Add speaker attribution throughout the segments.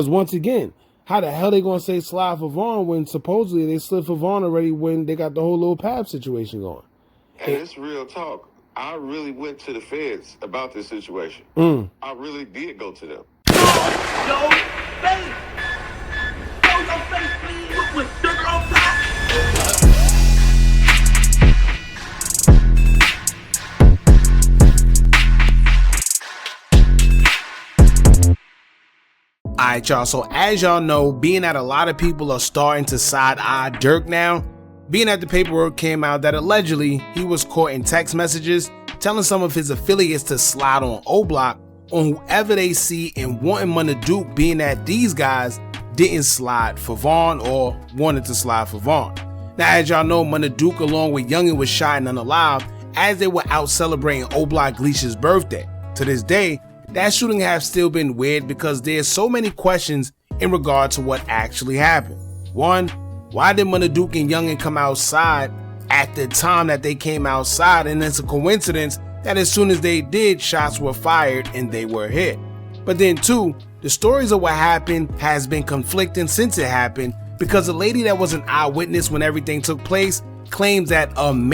Speaker 1: Because once again, how the hell they gonna say slide for Vaughn when supposedly they slid for Vaughn already when they got the whole little Pab situation going?
Speaker 2: And it's real talk. I really went to the feds about this situation. I really did go to them.
Speaker 3: Yo, face! Show your face, please, with sugar on top!
Speaker 1: Alright y'all, so as y'all know, being that a lot of people are starting to side-eye Durk now, being that the paperwork came out that allegedly he was caught in text messages telling some of his affiliates to slide on O-Block on whoever they see and wanting Money Duke, being that these guys didn't slide for Vaughn or wanted to slide for Vaughn. Now as y'all know, Money Duke along with Youngin was shot and unalive as they were out celebrating O-Block Gleesh's birthday. To this day, that shooting has still been weird because there's so many questions in regard to what actually happened. One, why did Money Duke and Youngin come outside at the time that they came outside, and it's a coincidence that as soon as they did, shots were fired and they were hit. But then two, the stories of what happened has been conflicting since it happened because a lady that was an eyewitness when everything took place claims that one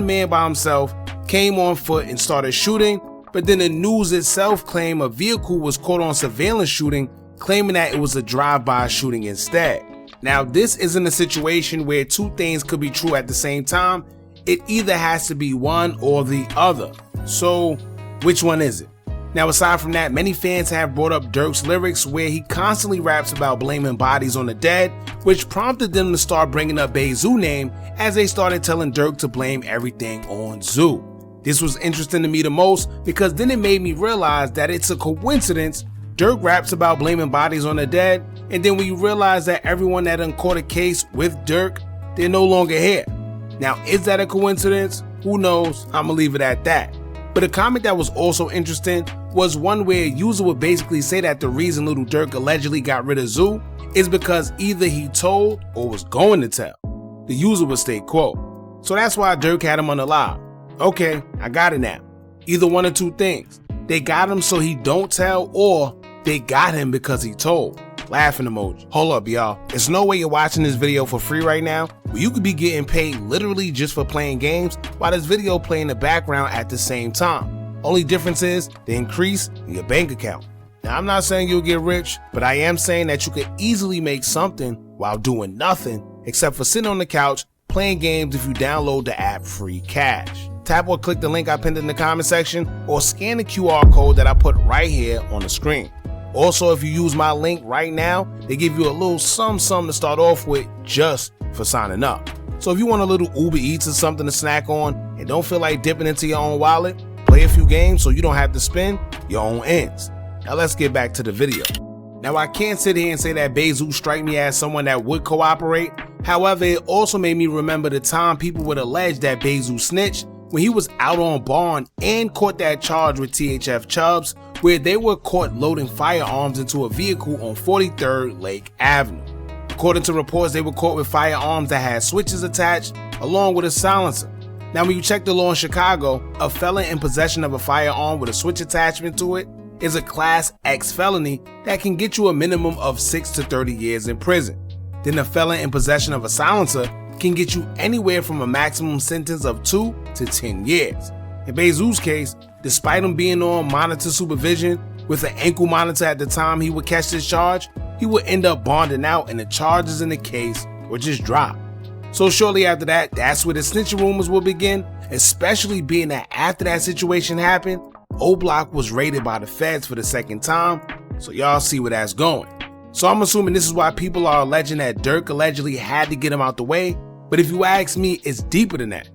Speaker 1: man by himself, came on foot and started shooting. But then the news itself claimed a vehicle was caught on surveillance shooting, claiming that it was a drive-by shooting instead. Now this isn't a situation where two things could be true at the same time. It either has to be one or the other. So which one is it? Now aside from that, many fans have brought up Durk's lyrics where he constantly raps about blaming bodies on the dead, which prompted them to start bringing up Bezoo name as they started telling Durk to blame everything on Zoo. This was interesting to me the most because then it made me realize that it's a coincidence Durk raps about blaming bodies on the dead, and then we realize that everyone that done caught a case with Durk, they're no longer here. Now is that a coincidence? Who knows? I'ma leave it at that. But a comment that was also interesting was one where a user would basically say that the reason Little Durk allegedly got rid of Zoo is because either he told or was going to tell. The user would state, quote, "So that's why Durk had him on the live." Okay, I got it now. Either one of two things. They got him so he don't tell, or they got him because he told. Laughing emoji. Hold up y'all, there's no way you're watching this video for free right now, where you could be getting paid literally just for playing games while this video play in the background at the same time. Only difference is the increase in your bank account. Now I'm not saying you'll get rich, but I am saying that you could easily make something while doing nothing except for sitting on the couch playing games if you download the app Free Cash. Tap or click the link I pinned in the comment section or scan the QR code that I put right here on the screen. Also, if you use my link right now, they give you a little something to start off with just for signing up. So if you want a little Uber Eats or something to snack on and don't feel like dipping into your own wallet, play a few games so you don't have to spend your own ends. Now let's get back to the video. Now I can't sit here and say that Bezoo strike me as someone that would cooperate. However, it also made me remember the time people would allege that Bezoo snitched when he was out on bond and caught that charge with THF Chubbs, where they were caught loading firearms into a vehicle on 43rd Lake Avenue. According to reports, they were caught with firearms that had switches attached along with a silencer. Now when you check the law in Chicago, a felon in possession of a firearm with a switch attachment to it is a Class X felony that can get you a minimum of 6 to 30 years in prison. Then a felon in possession of a silencer can get you anywhere from a maximum sentence of 2 to 10 years. In Bezoo's case, despite him being on monitor supervision with an ankle monitor at the time he would catch this charge, he would end up bonding out and the charges in the case were just dropped. So shortly after that, that's where the snitching rumors will begin, especially being that after that situation happened, O-Block was raided by the feds for the second time, so y'all see where that's going. So I'm assuming this is why people are alleging that Durk allegedly had to get him out the way, but if you ask me, it's deeper than that.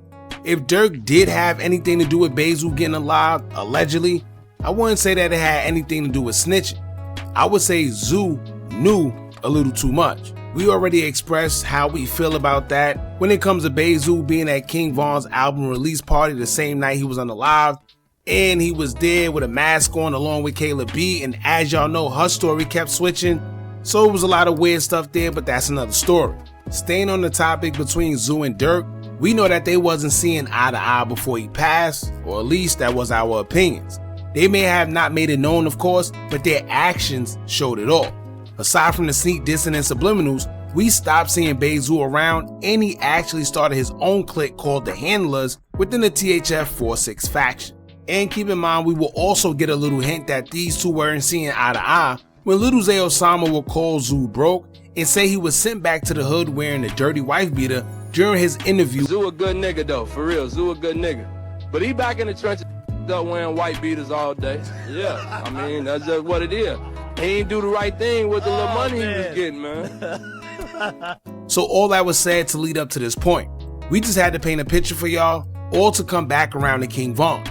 Speaker 1: If Durk did have anything to do with Bezoo getting alive, allegedly, I wouldn't say that it had anything to do with snitching. I would say Zoo knew a little too much. We already expressed how we feel about that when it comes to Bezoo being at King Von's album release party the same night he was unalive, and he was there with a mask on along with Kayla B, and as y'all know, her story kept switching, so it was a lot of weird stuff there, but that's another story. Staying on the topic between Zoo and Durk, we know that they wasn't seeing eye to eye before he passed, or at least that was our opinions. They may have not made it known, of course, but their actions showed it all. Aside from the sneak dissing and subliminals, we stopped seeing Bezoo around, and he actually started his own clique called the Handlers within the THF 46 faction. And keep in mind, we will also get a little hint that these two weren't seeing eye to eye when Little Zay Osama will call Zoo broke and say he was sent back to the hood wearing a dirty wife beater during his interview.
Speaker 4: Zoo a good nigga though, for real, Zoo a good nigga. But he back in the trenches up wearing white beaters all day. Yeah, I mean, that's just what it is. He ain't do the right thing with the little money he was getting, man.
Speaker 1: So all that was said to lead up to this point. We just had to paint a picture for y'all, all to come back around to King Von.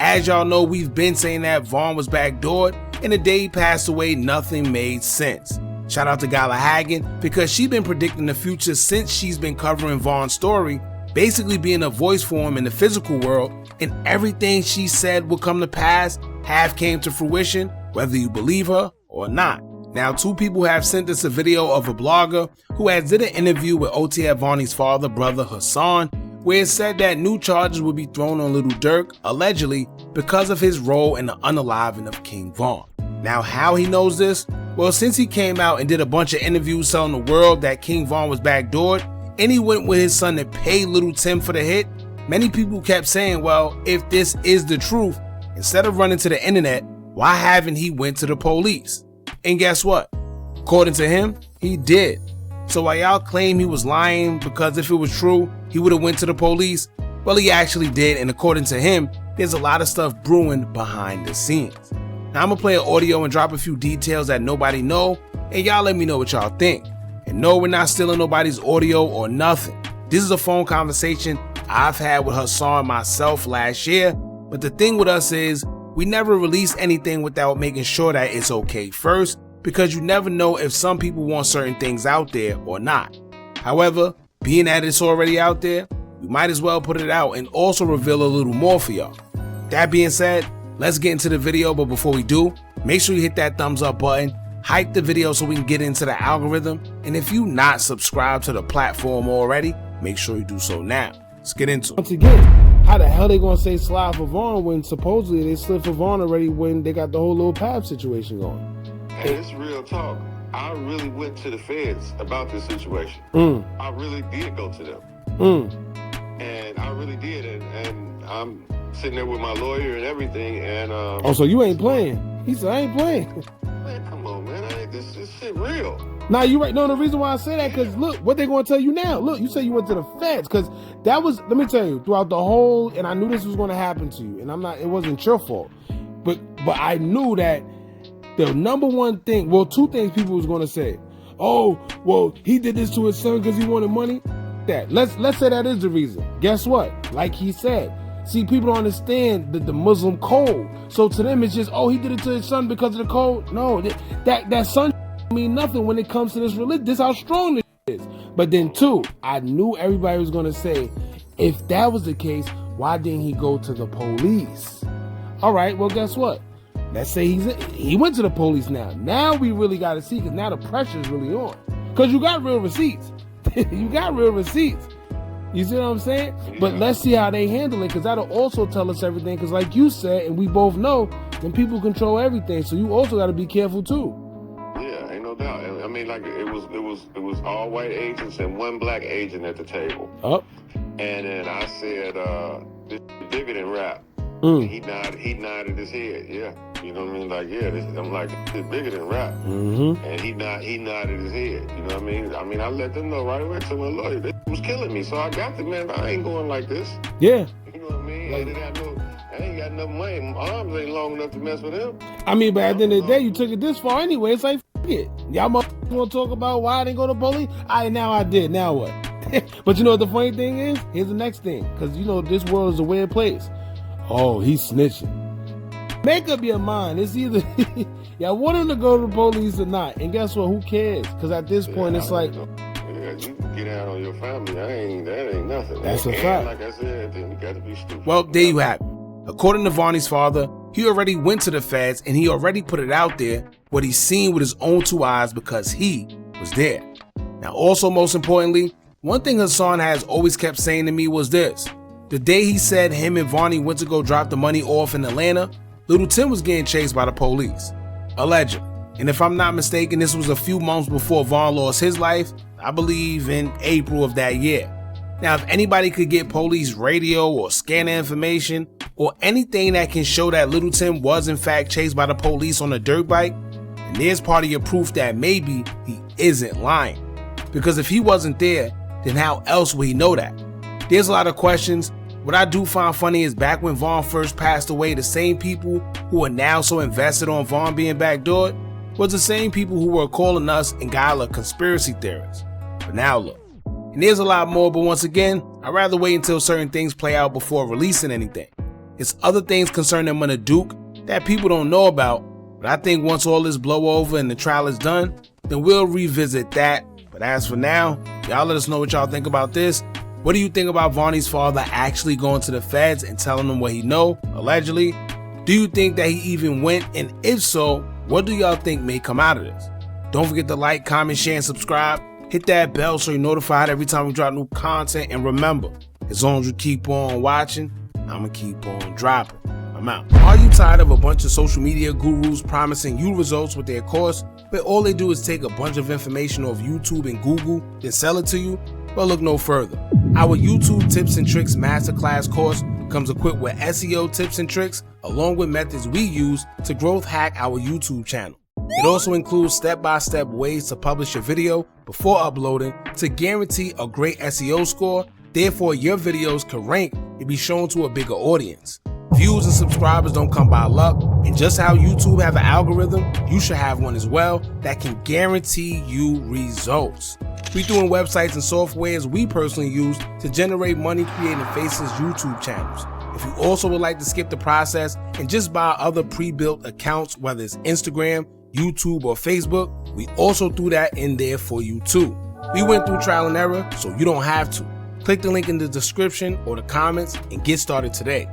Speaker 1: As y'all know, we've been saying that Von was backdoored, and the day he passed away, nothing made sense. Shout out to Gala Hagen, because she's been predicting the future since she's been covering Von's story, basically being a voice for him in the physical world, and everything she said would come to pass have came to fruition, whether you believe her or not. Now, two people have sent us a video of a blogger who has did an interview with OTF Vonnie's father, brother Hassan, where it said that new charges would be thrown on Little Durk, allegedly, because of his role in the unaliving of King Von. Now, how he knows this? Well, since he came out and did a bunch of interviews telling the world that King Von was backdoored, and he went with his son to pay Little Tim for the hit, many people kept saying, well, if this is the truth, instead of running to the internet, why haven't he went to the police? And guess what? According to him, he did. So while y'all claim he was lying because if it was true, he would have went to the police, well, he actually did, and according to him, there's a lot of stuff brewing behind the scenes. Now I'm gonna play an audio and drop a few details that nobody know, and y'all let me know what y'all think. And no, we're not stealing nobody's audio or nothing. This is a phone conversation I've had with Hassan myself last year, but the thing with us is, we never release anything without making sure that it's okay first, because you never know if some people want certain things out there or not. However, being that it's already out there, we might as well put it out and also reveal a little more for y'all. That being said, let's get into the video, but before we do, make sure you hit that thumbs up button, hype the video so we can get into the algorithm, and if you not subscribed to the platform already, make sure you do so now. Let's get into it.
Speaker 5: Once again, how the hell they gonna say slide for Von when supposedly they slid for Von already when they got the whole little pab situation going?
Speaker 2: Hey, it's real talk. I really went to the feds about this situation. I really did go to them. And I really did, and I'm sitting there with my lawyer and everything, and
Speaker 5: oh, so you ain't playing? He said, I ain't playing.
Speaker 2: Man, come on, man. This shit real.
Speaker 5: Nah, you right. No, the reason why I say that, because look, what they gonna tell you now? Look, you say you went to the feds, because that was, let me tell you, throughout the whole, and I knew this was gonna happen to you, and it wasn't your fault, but I knew that the number one thing, well, two things people was gonna say. Oh, well, he did this to his son because he wanted money. That let's say that is the reason. Guess what? Like he said, see, people don't understand the Muslim code. So to them, it's just, oh, he did it to his son because of the code. No, that son mean nothing when it comes to this religion. This is how strong this is. But then two, I knew everybody was gonna say, if that was the case, why didn't he go to the police? All right, well, guess what? Let's say he went to the police now. Now we really got to see, because now the pressure is really on. Because you got real receipts. You got real receipts. You see what I'm saying? Yeah. But let's see how they handle it, because that'll also tell us everything. Because like you said, and we both know, then people control everything. So you also got to be careful too.
Speaker 2: Yeah, ain't no doubt. I mean, like it was all white agents and one black agent at the table.
Speaker 5: Up.
Speaker 2: And then I said, this bigger than rap. And he nodded his head. Yeah. You know what I mean? Like, yeah, I'm like, it's bigger than rap. And he nodded his head. You know what I mean? I let them know right away to my lawyer. This was killing me. So I got the man, I ain't going like this.
Speaker 5: Yeah.
Speaker 2: You know what I mean? I ain't got enough money. My arms ain't long enough to mess with him.
Speaker 5: I mean, but at the end of the day, you took it this far anyway. It's like, f it. Y'all want to talk about why I didn't go to police? Now I did. Now what? But you know what the funny thing is? Here's the next thing. Because, you know, this world is a weird place. Oh, he's snitching. Make up your mind. It's either y'all want him to go to the police or not. And guess what? Who cares? Because at this point, it's like,
Speaker 2: yeah, you can get out on your family. That ain't nothing.
Speaker 5: That's a fact.
Speaker 2: Like I said, then you got to be stupid.
Speaker 1: Well, there you have it. According to Vonnie's father, he already went to the feds and he already put it out there what he's seen with his own two eyes because he was there. Now, also, most importantly, one thing Hassan has always kept saying to me was this. The day he said him and Vonnie went to go drop the money off in Atlanta, Little Tim was getting chased by the police. Allegedly. And if I'm not mistaken, this was a few months before Vaughn lost his life, I believe in April of that year. Now, if anybody could get police radio or scanner information or anything that can show that Little Tim was in fact chased by the police on a dirt bike, then there's part of your proof that maybe he isn't lying. Because if he wasn't there, then how else would he know that? There's a lot of questions. What I do find funny is back when Vaughn first passed away, the same people who are now so invested on Vaughn being backdoored was the same people who were calling us and Gala conspiracy theorists. But now look. And there's a lot more, but once again, I'd rather wait until certain things play out before releasing anything. It's other things concerning Money Duke that people don't know about, but I think once all this blow over and the trial is done, then we'll revisit that. But as for now, y'all let us know what y'all think about this. What do you think about Vonnie's father actually going to the feds and telling them what he know, allegedly? Do you think that he even went? And if so, what do y'all think may come out of this? Don't forget to like, comment, share, and subscribe. Hit that bell so you're notified every time we drop new content. And remember, as long as you keep on watching, I'ma keep on dropping. I'm out. Are you tired of a bunch of social media gurus promising you results with their course, but all they do is take a bunch of information off YouTube and Google, then sell it to you? Well, look no further. Our YouTube Tips and Tricks Masterclass course comes equipped with SEO tips and tricks, along with methods we use to growth hack our YouTube channel. It also includes step-by-step ways to publish your video before uploading to guarantee a great SEO score, therefore your videos can rank and be shown to a bigger audience. Views and subscribers don't come by luck, and just how YouTube have an algorithm, you should have one as well that can guarantee you results. We doing websites and softwares we personally use to generate money creating Faces YouTube channels. If you also would like to skip the process and just buy other pre-built accounts, whether it's Instagram, YouTube, or Facebook, we also threw that in there for you too. We went through trial and error, so you don't have to. Click the link in the description or the comments and get started today.